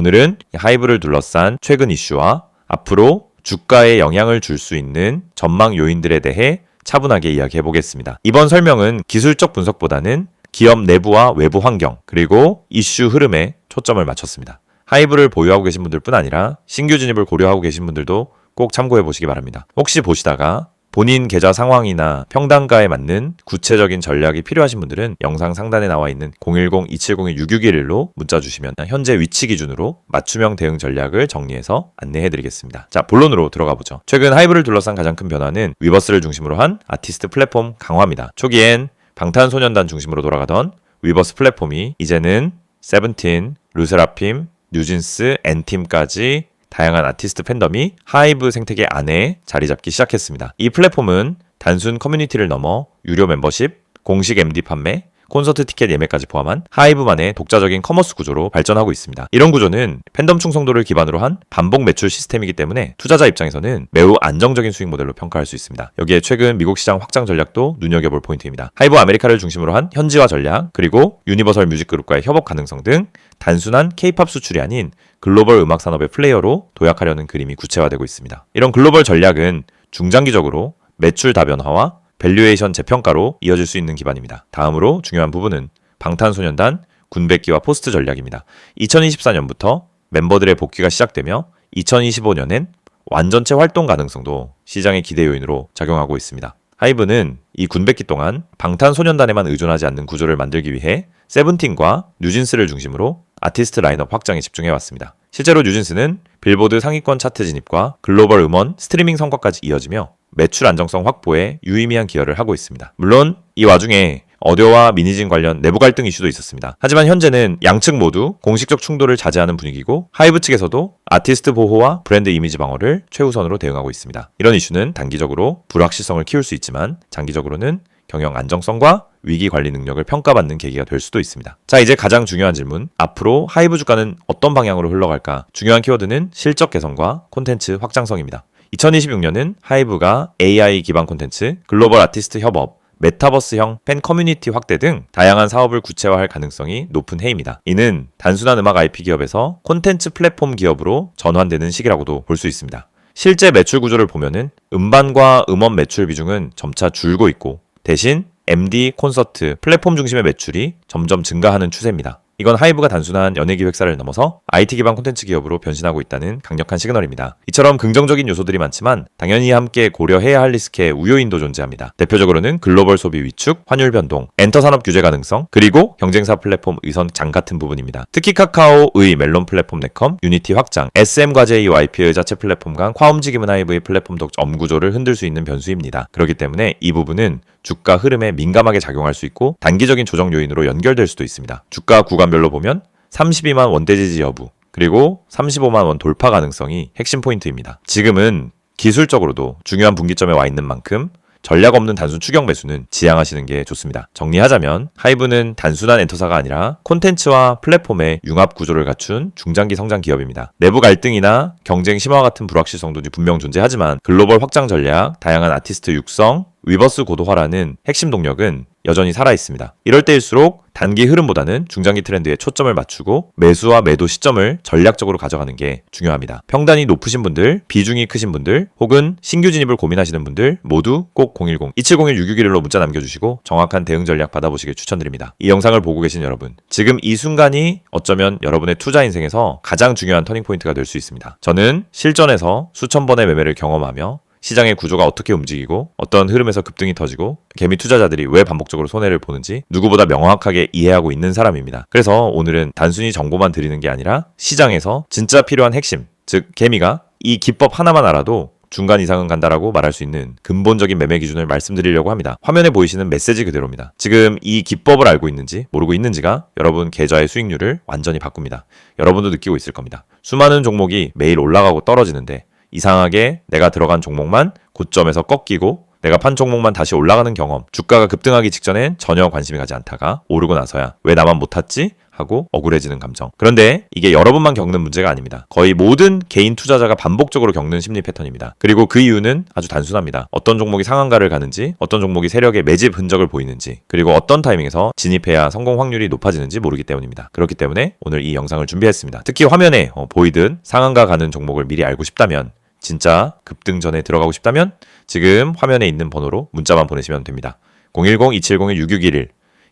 오늘은 하이브를 둘러싼 최근 이슈와 앞으로 주가에 영향을 줄 수 있는 전망 요인들에 대해 차분하게 이야기해 보겠습니다. 이번 설명은 기술적 분석보다는 기업 내부와 외부 환경, 그리고 이슈 흐름에 초점을 맞췄습니다. 하이브를 보유하고 계신 분들뿐 아니라 신규 진입을 고려하고 계신 분들도 꼭 참고해 보시기 바랍니다. 혹시 보시다가 본인 계좌 상황이나 평단가에 맞는 구체적인 전략이 필요하신 분들은 영상 상단에 나와 있는 010-2701-6611로 문자 주시면 현재 위치 기준으로 맞춤형 대응 전략을 정리해서 안내해 드리겠습니다. 자, 본론으로 들어가 보죠. 최근 하이브를 둘러싼 가장 큰 변화는 위버스를 중심으로 한 아티스트 플랫폼 강화입니다. 초기엔 방탄소년단 중심으로 돌아가던 위버스 플랫폼이 이제는 세븐틴, 르세라핌, 뉴진스, 엔팀까지 다양한 아티스트 팬덤이 하이브 생태계 안에 자리 잡기 시작했습니다. 이 플랫폼은 단순 커뮤니티를 넘어 유료 멤버십, 공식 MD 판매, 콘서트 티켓 예매까지 포함한 하이브만의 독자적인 커머스 구조로 발전하고 있습니다. 이런 구조는 팬덤 충성도를 기반으로 한 반복 매출 시스템이기 때문에 투자자 입장에서는 매우 안정적인 수익 모델로 평가할 수 있습니다. 여기에 최근 미국 시장 확장 전략도 눈여겨볼 포인트입니다. 하이브 아메리카를 중심으로 한 현지화 전략, 그리고 유니버설 뮤직그룹과의 협업 가능성 등 단순한 K-팝 수출이 아닌 글로벌 음악 산업의 플레이어로 도약하려는 그림이 구체화되고 있습니다. 이런 글로벌 전략은 중장기적으로 매출 다변화와 밸류에이션 재평가로 이어질 수 있는 기반입니다. 다음으로 중요한 부분은 방탄소년단 군백기와 포스트 전략입니다. 2024년부터 멤버들의 복귀가 시작되며 2025년엔 완전체 활동 가능성도 시장의 기대 요인으로 작용하고 있습니다. 하이브는 이 군백기 동안 방탄소년단에만 의존하지 않는 구조를 만들기 위해 세븐틴과 뉴진스를 중심으로 아티스트 라인업 확장에 집중해왔습니다. 실제로 뉴진스는 빌보드 상위권 차트 진입과 글로벌 음원 스트리밍 성과까지 이어지며 매출 안정성 확보에 유의미한 기여를 하고 있습니다. 물론 이 와중에 어디오와 미니진 관련 내부 갈등 이슈도 있었습니다. 하지만 현재는 양측 모두 공식적 충돌을 자제하는 분위기고 하이브 측에서도 아티스트 보호와 브랜드 이미지 방어를 최우선으로 대응하고 있습니다. 이런 이슈는 단기적으로 불확실성을 키울 수 있지만 장기적으로는 경영 안정성과 위기 관리 능력을 평가받는 계기가 될 수도 있습니다. 자, 이제 가장 중요한 질문. 앞으로 하이브 주가는 어떤 방향으로 흘러갈까? 중요한 키워드는 실적 개선과 콘텐츠 확장성입니다. 2026년은 하이브가 AI 기반 콘텐츠, 글로벌 아티스트 협업, 메타버스형 팬 커뮤니티 확대 등 다양한 사업을 구체화할 가능성이 높은 해입니다. 이는 단순한 음악 IP 기업에서 콘텐츠 플랫폼 기업으로 전환되는 시기라고도 볼 수 있습니다. 실제 매출 구조를 보면은 음반과 음원 매출 비중은 점차 줄고 있고 대신 MD, 콘서트, 플랫폼 중심의 매출이 점점 증가하는 추세입니다. 이건 하이브가 단순한 연예기획사를 넘어서 IT 기반 콘텐츠 기업으로 변신하고 있다는 강력한 시그널입니다. 이처럼 긍정적인 요소들이 많지만 당연히 함께 고려해야 할 리스크의 우요인도 존재합니다. 대표적으로는 글로벌 소비 위축, 환율 변동, 엔터 산업 규제 가능성, 그리고 경쟁사 플랫폼 의선장 같은 부분입니다. 특히 카카오의 멜론 플랫폼 네컴, 유니티 확장, SM과제의 YP의 자체 플랫폼 간 콰움지기문 하이브의 플랫폼 엄구조를 흔들 수 있는 변수입니다. 그렇기 때문에 이 부분은 주가 흐름에 민감하게 작용할 수 있고 단기적인 조정 요인으로 연결될 수도 있습니다. 주가 구간별로 보면 32만 원대 지지 여부, 그리고 35만 원 돌파 가능성이 핵심 포인트입니다. 지금은 기술적으로도 중요한 분기점에 와 있는 만큼 전략 없는 단순 추격 매수는 지양하시는 게 좋습니다. 정리하자면 하이브는 단순한 엔터사가 아니라 콘텐츠와 플랫폼의 융합 구조를 갖춘 중장기 성장 기업입니다. 내부 갈등이나 경쟁 심화 같은 불확실성도 분명 존재하지만 글로벌 확장 전략, 다양한 아티스트 육성, 위버스 고도화라는 핵심 동력은 여전히 살아있습니다. 이럴 때일수록 단기 흐름보다는 중장기 트렌드에 초점을 맞추고 매수와 매도 시점을 전략적으로 가져가는 게 중요합니다. 평단이 높으신 분들, 비중이 크신 분들, 혹은 신규 진입을 고민하시는 분들 모두 꼭 010-2701-6611로 문자 남겨주시고 정확한 대응 전략 받아보시길 추천드립니다. 이 영상을 보고 계신 여러분, 지금 이 순간이 어쩌면 여러분의 투자 인생에서 가장 중요한 터닝포인트가 될 수 있습니다. 저는 실전에서 수천 번의 매매를 경험하며 시장의 구조가 어떻게 움직이고 어떤 흐름에서 급등이 터지고 개미 투자자들이 왜 반복적으로 손해를 보는지 누구보다 명확하게 이해하고 있는 사람입니다. 그래서 오늘은 단순히 정보만 드리는 게 아니라 시장에서 진짜 필요한 핵심, 즉 개미가 이 기법 하나만 알아도 중간 이상은 간다라고 말할 수 있는 근본적인 매매 기준을 말씀드리려고 합니다. 화면에 보이시는 메시지 그대로입니다. 지금 이 기법을 알고 있는지 모르고 있는지가 여러분 계좌의 수익률을 완전히 바꿉니다. 여러분도 느끼고 있을 겁니다. 수많은 종목이 매일 올라가고 떨어지는데 이상하게 내가 들어간 종목만 고점에서 꺾이고 내가 판 종목만 다시 올라가는 경험, 주가가 급등하기 직전엔 전혀 관심이 가지 않다가 오르고 나서야 왜 나만 못 탔지? 하고 억울해지는 감정. 그런데 이게 여러분만 겪는 문제가 아닙니다. 거의 모든 개인 투자자가 반복적으로 겪는 심리 패턴입니다. 그리고 그 이유는 아주 단순합니다. 어떤 종목이 상한가를 가는지, 어떤 종목이 세력의 매집 흔적을 보이는지, 그리고 어떤 타이밍에서 진입해야 성공 확률이 높아지는지 모르기 때문입니다. 그렇기 때문에 오늘 이 영상을 준비했습니다. 특히 화면에 보이듯 상한가 가는 종목을 미리 알고 싶다면, 진짜 급등 전에 들어가고 싶다면 지금 화면에 있는 번호로 문자만 보내시면 됩니다. 010-2701-6611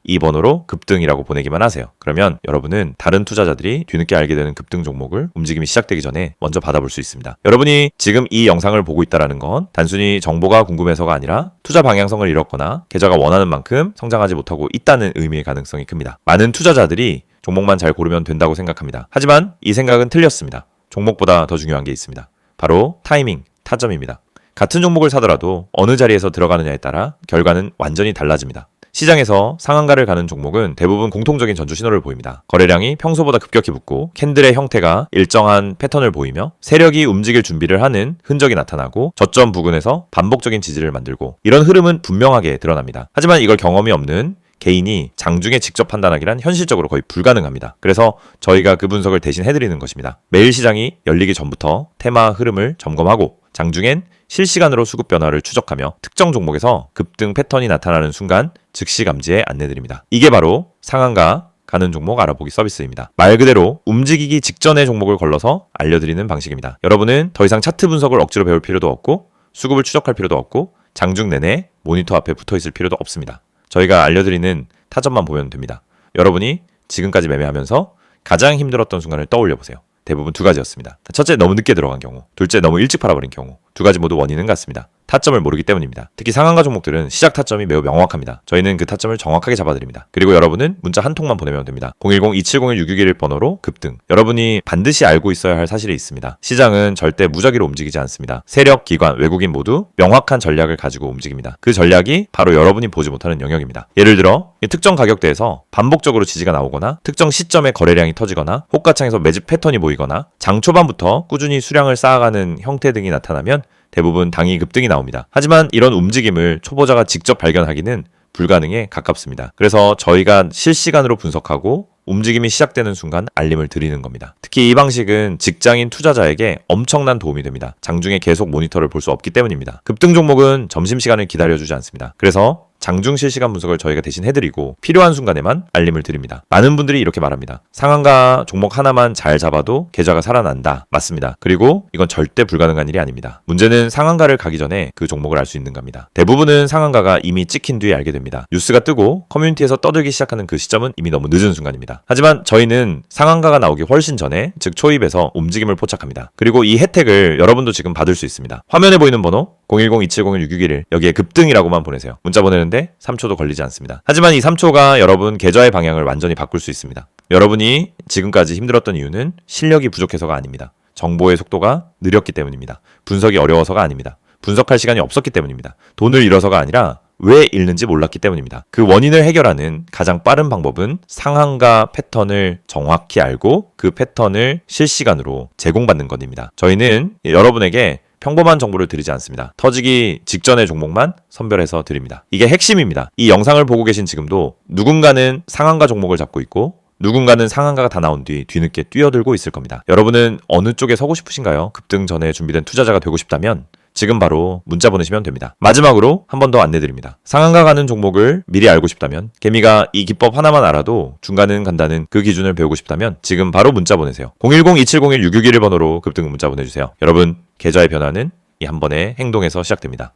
이 번호로 급등이라고 보내기만 하세요. 그러면 여러분은 다른 투자자들이 뒤늦게 알게 되는 급등 종목을 움직임이 시작되기 전에 먼저 받아볼 수 있습니다. 여러분이 지금 이 영상을 보고 있다는 건 단순히 정보가 궁금해서가 아니라 투자 방향성을 잃었거나 계좌가 원하는 만큼 성장하지 못하고 있다는 의미의 가능성이 큽니다. 많은 투자자들이 종목만 잘 고르면 된다고 생각합니다. 하지만 이 생각은 틀렸습니다. 종목보다 더 중요한 게 있습니다. 바로 타이밍, 타점입니다. 같은 종목을 사더라도 어느 자리에서 들어가느냐에 따라 결과는 완전히 달라집니다. 시장에서 상한가를 가는 종목은 대부분 공통적인 전조 신호를 보입니다. 거래량이 평소보다 급격히 붙고 캔들의 형태가 일정한 패턴을 보이며 세력이 움직일 준비를 하는 흔적이 나타나고 저점 부근에서 반복적인 지지를 만들고 이런 흐름은 분명하게 드러납니다. 하지만 이걸 경험이 없는 개인이 장중에 직접 판단하기란 현실적으로 거의 불가능합니다. 그래서 저희가 그 분석을 대신 해드리는 것입니다. 매일 시장이 열리기 전부터 테마 흐름을 점검하고 장중엔 실시간으로 수급 변화를 추적하며 특정 종목에서 급등 패턴이 나타나는 순간 즉시 감지에 안내드립니다. 이게 바로 상한가 가는 종목 알아보기 서비스입니다. 말 그대로 움직이기 직전의 종목을 걸러서 알려드리는 방식입니다. 여러분은 더 이상 차트 분석을 억지로 배울 필요도 없고 수급을 추적할 필요도 없고 장중 내내 모니터 앞에 붙어있을 필요도 없습니다. 저희가 알려드리는 타점만 보면 됩니다. 여러분이 지금까지 매매하면서 가장 힘들었던 순간을 떠올려 보세요. 대부분 두 가지였습니다. 첫째, 너무 늦게 들어간 경우. 둘째, 너무 일찍 팔아버린 경우. 두 가지 모두 원인은 같습니다. 타점을 모르기 때문입니다. 특히 상한가 종목들은 시작 타점이 매우 명확합니다. 저희는 그 타점을 정확하게 잡아드립니다. 그리고 여러분은 문자 한 통만 보내면 됩니다. 010-2701-6611 번호로 급등. 여러분이 반드시 알고 있어야 할 사실이 있습니다. 시장은 절대 무작위로 움직이지 않습니다. 세력, 기관, 외국인 모두 명확한 전략을 가지고 움직입니다. 그 전략이 바로 여러분이 보지 못하는 영역입니다. 예를 들어 특정 가격대에서 반복적으로 지지가 나오거나 특정 시점에 거래량이 터지거나 호가창에서 매집 패턴이 보이거나 장 초반부터 꾸준히 수량을 쌓아가는 형태 등이 나타나면 대부분 당이 급등이 나옵니다. 하지만 이런 움직임을 초보자가 직접 발견하기는 불가능에 가깝습니다. 그래서 저희가 실시간으로 분석하고 움직임이 시작되는 순간 알림을 드리는 겁니다. 특히 이 방식은 직장인 투자자에게 엄청난 도움이 됩니다. 장중에 계속 모니터를 볼 수 없기 때문입니다. 급등 종목은 점심시간을 기다려주지 않습니다. 그래서 장중 실시간 분석을 저희가 대신 해드리고 필요한 순간에만 알림을 드립니다. 많은 분들이 이렇게 말합니다. 상한가 종목 하나만 잘 잡아도 계좌가 살아난다. 맞습니다. 그리고 이건 절대 불가능한 일이 아닙니다. 문제는 상한가를 가기 전에 그 종목을 알 수 있는 겁니다. 대부분은 상한가가 이미 찍힌 뒤에 알게 됩니다. 뉴스가 뜨고 커뮤니티에서 떠들기 시작하는 그 시점은 이미 너무 늦은 순간입니다. 하지만 저희는 상한가가 나오기 훨씬 전에 즉 초입에서 움직임을 포착합니다. 그리고 이 혜택을 여러분도 지금 받을 수 있습니다. 화면에 보이는 번호 010-2701-6611 여기에 급등이라고만 보내세요. 문자 보내는데 3초도 걸리지 않습니다. 하지만 이 3초가 여러분 계좌의 방향을 완전히 바꿀 수 있습니다. 여러분이 지금까지 힘들었던 이유는 실력이 부족해서가 아닙니다. 정보의 속도가 느렸기 때문입니다. 분석이 어려워서가 아닙니다. 분석할 시간이 없었기 때문입니다. 돈을 잃어서가 아니라 왜 잃는지 몰랐기 때문입니다. 그 원인을 해결하는 가장 빠른 방법은 상한가 패턴을 정확히 알고 그 패턴을 실시간으로 제공받는 것입니다. 저희는 여러분에게 평범한 정보를 드리지 않습니다. 터지기 직전의 종목만 선별해서 드립니다. 이게 핵심입니다. 이 영상을 보고 계신 지금도 누군가는 상한가 종목을 잡고 있고 누군가는 상한가가 다 나온 뒤 뒤늦게 뛰어들고 있을 겁니다. 여러분은 어느 쪽에 서고 싶으신가요? 급등 전에 준비된 투자자가 되고 싶다면 지금 바로 문자 보내시면 됩니다. 마지막으로 한 번 더 안내드립니다. 상한가 가는 종목을 미리 알고 싶다면 개미가 이 기법 하나만 알아도 중간은 간다는 그 기준을 배우고 싶다면 지금 바로 문자 보내세요. 010-2701-6611 번호로 급등 문자 보내주세요. 여러분 계좌의 변화는 이 한 번의 행동에서 시작됩니다.